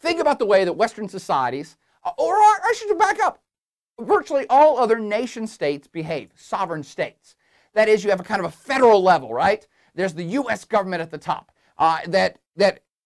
Think about the way that Western societies, or I should back up, virtually all other nation states behave, sovereign states. That is, you have a kind of a federal level, right? There's the U.S. government at the top that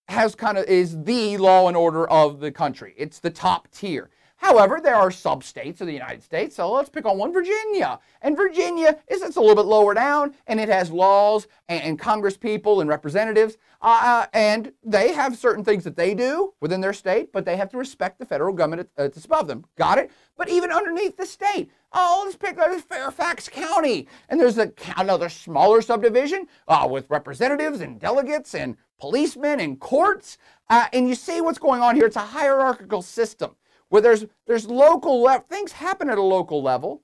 has is the law and order of the country. It's the top tier. However, there are sub-states of the United States, so let's pick on one, Virginia. And Virginia it's a little bit lower down, and it has laws and Congress people and representatives, and they have certain things that they do within their state, but they have to respect the federal government that's above them. Got it? But even underneath the state, let's pick Fairfax County, and there's another smaller subdivision with representatives and delegates and policemen and courts, and you see what's going on here. It's a hierarchical system where there's local things happen at a local level.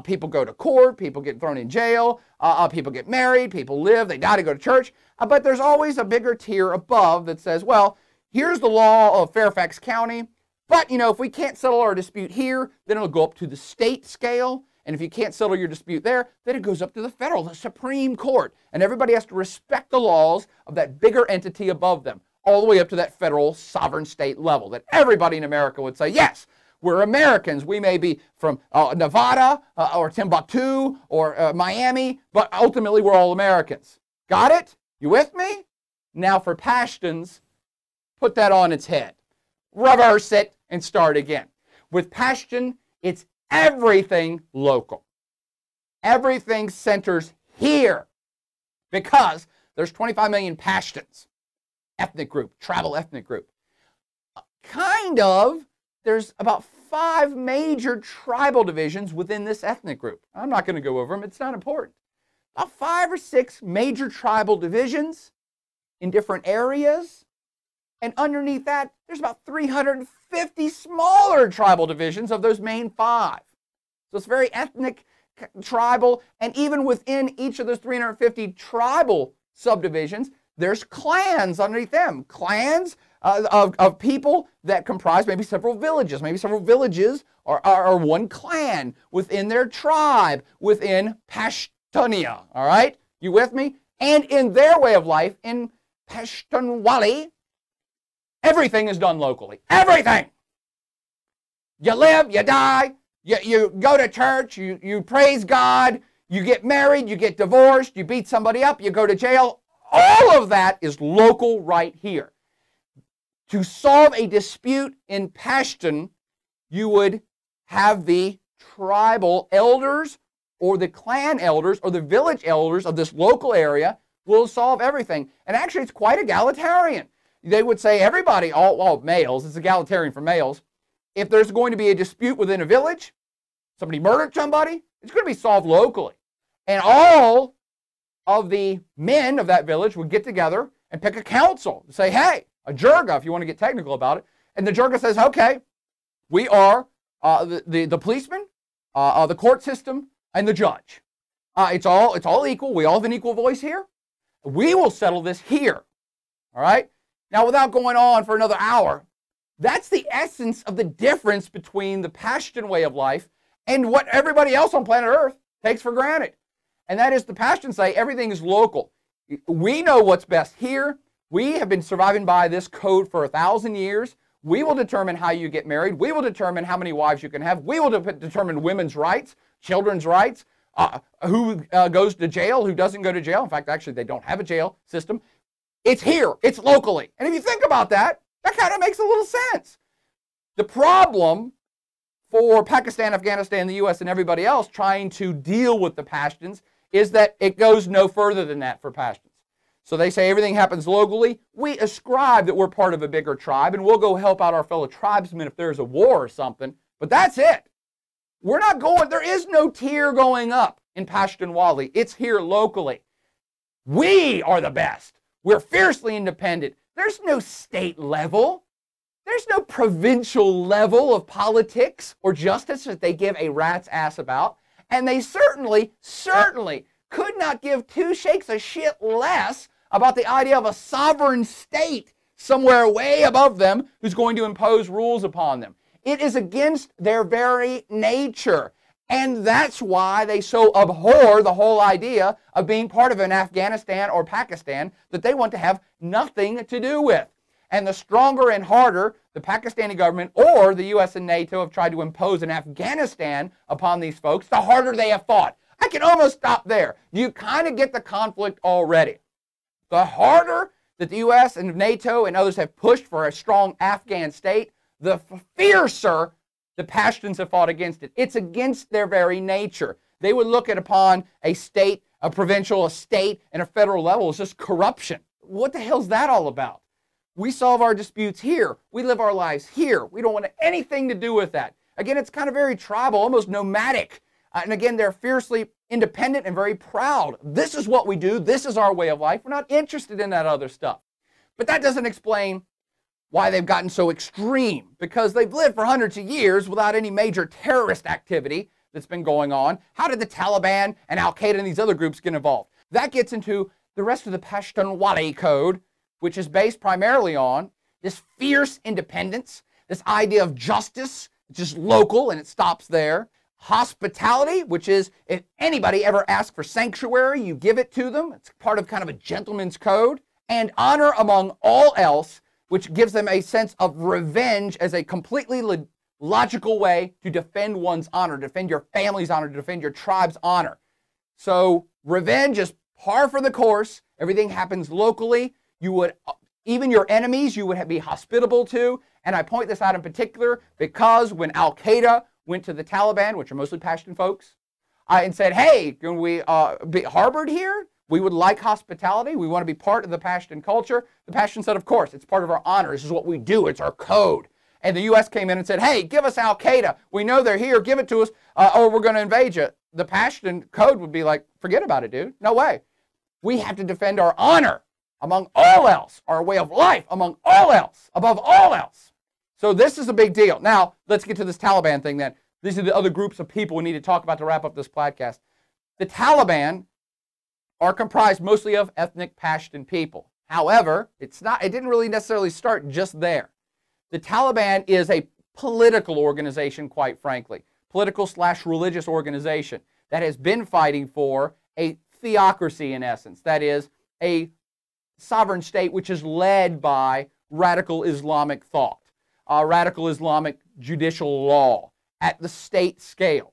People go to court, people get thrown in jail, people get married, people live, they die to go to church. But there's always a bigger tier above that says, well, here's the law of Fairfax County, but if we can't settle our dispute here, then it'll go up to the state scale. And if you can't settle your dispute there, then it goes up to the federal, the Supreme Court. And everybody has to respect the laws of that bigger entity above them, all the way up to that federal sovereign state level that everybody in America would say, yes, we're Americans. We may be from Nevada or Timbuktu or Miami, but ultimately we're all Americans. Got it? You with me? Now for Pashtuns, put that on its head. Reverse it and start again. With Pashtun, it's everything local. Everything centers here because there's 25 million Pashtuns. Ethnic group, tribal ethnic group. There's about 5 major tribal divisions within this ethnic group. I'm not going to go over them, it's not important. About 5 or 6 major tribal divisions in different areas. And underneath that, there's about 350 smaller tribal divisions of those main 5. So it's very ethnic, tribal, and even within each of those 350 tribal subdivisions, there's clans underneath them. Clans of people that comprise maybe several villages. Maybe several villages are one clan within their tribe, within Pashtunia. All right? You with me? And in their way of life, in Pashtunwali, everything is done locally. Everything! You live, you die, you go to church, you praise God, you get married, you get divorced, you beat somebody up, you go to jail. All of that is local right here. To solve a dispute in Pashtun, you would have the tribal elders or the clan elders or the village elders of this local area will solve everything. And actually, it's quite egalitarian. They would say everybody, all males, it's egalitarian for males. If there's going to be a dispute within a village, somebody murdered somebody, it's going to be solved locally. And all of the men of that village would get together and pick a council to say, hey, a Jirga, if you want to get technical about it. And the Jirga says, okay, we are the policeman, the court system, and the judge. It's all equal. We all have an equal voice here. We will settle this here. All right? Now, without going on for another hour, that's the essence of the difference between the Pashtun way of life and what everybody else on planet Earth takes for granted. And that is the Pashtuns say everything is local. We know what's best here. We have been surviving by this code for 1,000 years. We will determine how you get married. We will determine how many wives you can have. We will determine women's rights, children's rights, who goes to jail, who doesn't go to jail. In fact, actually, they don't have a jail system. It's here. It's locally. And if you think about that, that kind of makes a little sense. The problem for Pakistan, Afghanistan, the U.S., and everybody else trying to deal with the Pashtuns is that it goes no further than that for Pashtuns. So they say everything happens locally. We ascribe that we're part of a bigger tribe, and we'll go help out our fellow tribesmen if there's a war or something. But that's it. We're not going, there is no tier going up in Pashtunwali. It's here locally. We are the best. We're fiercely independent. There's no state level. There's no provincial level of politics or justice that they give a rat's ass about. And they certainly could not give 2 shakes of shit less about the idea of a sovereign state somewhere way above them who's going to impose rules upon them. It is against their very nature. And that's why they so abhor the whole idea of being part of an Afghanistan or Pakistan that they want to have nothing to do with. And the stronger and harder the Pakistani government or the U.S. and NATO have tried to impose in Afghanistan upon these folks, the harder they have fought. I can almost stop there. You kind of get the conflict already. The harder that the U.S. and NATO and others have pushed for a strong Afghan state, the fiercer the Pashtuns have fought against it. It's against their very nature. They would look upon a state, a provincial, a state, and a federal level as just corruption. What the hell's that all about? We solve our disputes here. We live our lives here. We don't want anything to do with that. Again, it's kind of very tribal, almost nomadic. And again, they're fiercely independent and very proud. This is what we do. This is our way of life. We're not interested in that other stuff. But that doesn't explain why they've gotten so extreme, because they've lived for hundreds of years without any major terrorist activity that's been going on. How did the Taliban and Al-Qaeda and these other groups get involved? That gets into the rest of the Pashtunwali code, which is based primarily on this fierce independence, this idea of justice, it's just local and it stops there. Hospitality, which is if anybody ever asks for sanctuary, you give it to them. It's part of kind of a gentleman's code. And honor among all else, which gives them a sense of revenge as a completely logical way to defend one's honor, defend your family's honor, to defend your tribe's honor. So revenge is par for the course. Everything happens locally. You would, even your enemies, you would be hospitable to. And I point this out in particular because when Al-Qaeda went to the Taliban, which are mostly Pashtun folks, and said, hey, can we be harbored here? We would like hospitality. We want to be part of the Pashtun culture. The Pashtuns said, of course, it's part of our honor. This is what we do. It's our code. And the U.S. came in and said, hey, give us Al-Qaeda. We know they're here. Give it to us or we're going to invade you. The Pashtun code would be like, forget about it, dude. No way. We have to defend our honor among all else, our way of life among all else, above all else. So this is a big deal. Now, let's get to this Taliban thing then. These are the other groups of people we need to talk about to wrap up this podcast. The Taliban are comprised mostly of ethnic Pashtun people. However, it didn't really necessarily start just there. The Taliban is a political organization, quite frankly, political/religious organization that has been fighting for a theocracy in essence. That is, a sovereign state which is led by radical Islamic thought, radical Islamic judicial law at the state scale.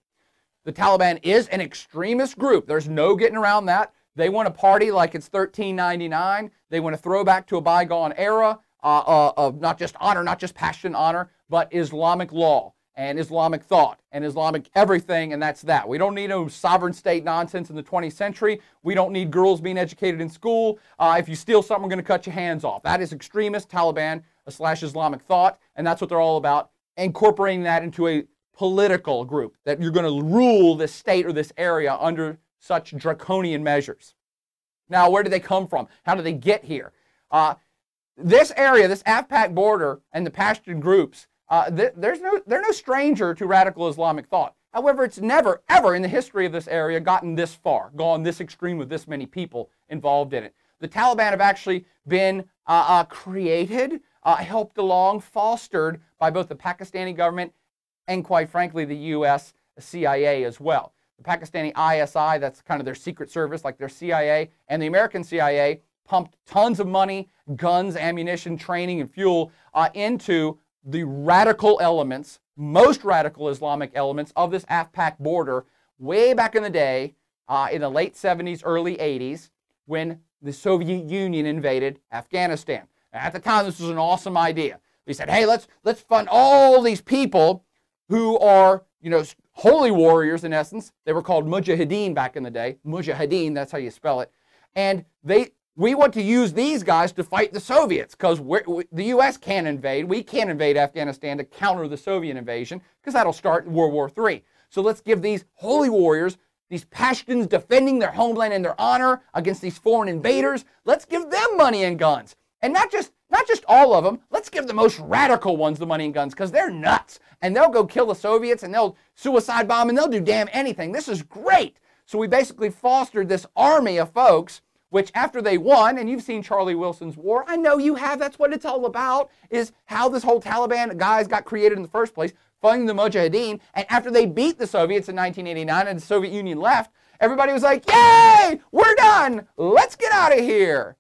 The Taliban is an extremist group. There's no getting around that. They want to party like it's 1399. They want to throw back to a bygone era of not just honor, not just Pashtun honor, but Islamic law and Islamic thought and Islamic everything, and that's that. We don't need no sovereign state nonsense in the 20th century. We don't need girls being educated in school. If you steal something, we're going to cut your hands off. That is extremist Taliban / Islamic thought, and that's what they're all about, incorporating that into a political group, that you're going to rule this state or this area under such draconian measures. Now, where do they come from? How do they get here? This area, this Af-Pak border and the Pashtun groups, they're no stranger to radical Islamic thought. However, it's never, ever in the history of this area gotten this far, gone this extreme with this many people involved in it. The Taliban have actually been created, helped along, fostered by both the Pakistani government and, quite frankly, the U.S. CIA as well. The Pakistani ISI, that's kind of their secret service, like their CIA, and the American CIA pumped tons of money, guns, ammunition, training, and fuel into the radical elements, most radical Islamic elements of this Af-Pak border way back in the day, in the late 70s, early 80s, when the Soviet Union invaded Afghanistan. At the time, this was an awesome idea. They said, hey, let's fund all these people who are, holy warriors in essence. They were called mujahideen back in the day. Mujahideen, that's how you spell it. And we want to use these guys to fight the Soviets because the U.S. can't invade. We can't invade Afghanistan to counter the Soviet invasion because that'll start in World War III. So let's give these holy warriors, these Pashtuns defending their homeland and their honor against these foreign invaders, let's give them money and guns. And not just all of them. Let's give the most radical ones the money and guns because they're nuts. And they'll go kill the Soviets and they'll suicide bomb and they'll do damn anything. This is great. So we basically fostered this army of folks which after they won, and you've seen Charlie Wilson's War, I know you have, that's what it's all about, is how this whole Taliban guys got created in the first place, funding the Mujahideen, and after they beat the Soviets in 1989 and the Soviet Union left, everybody was like, yay, we're done, let's get out of here.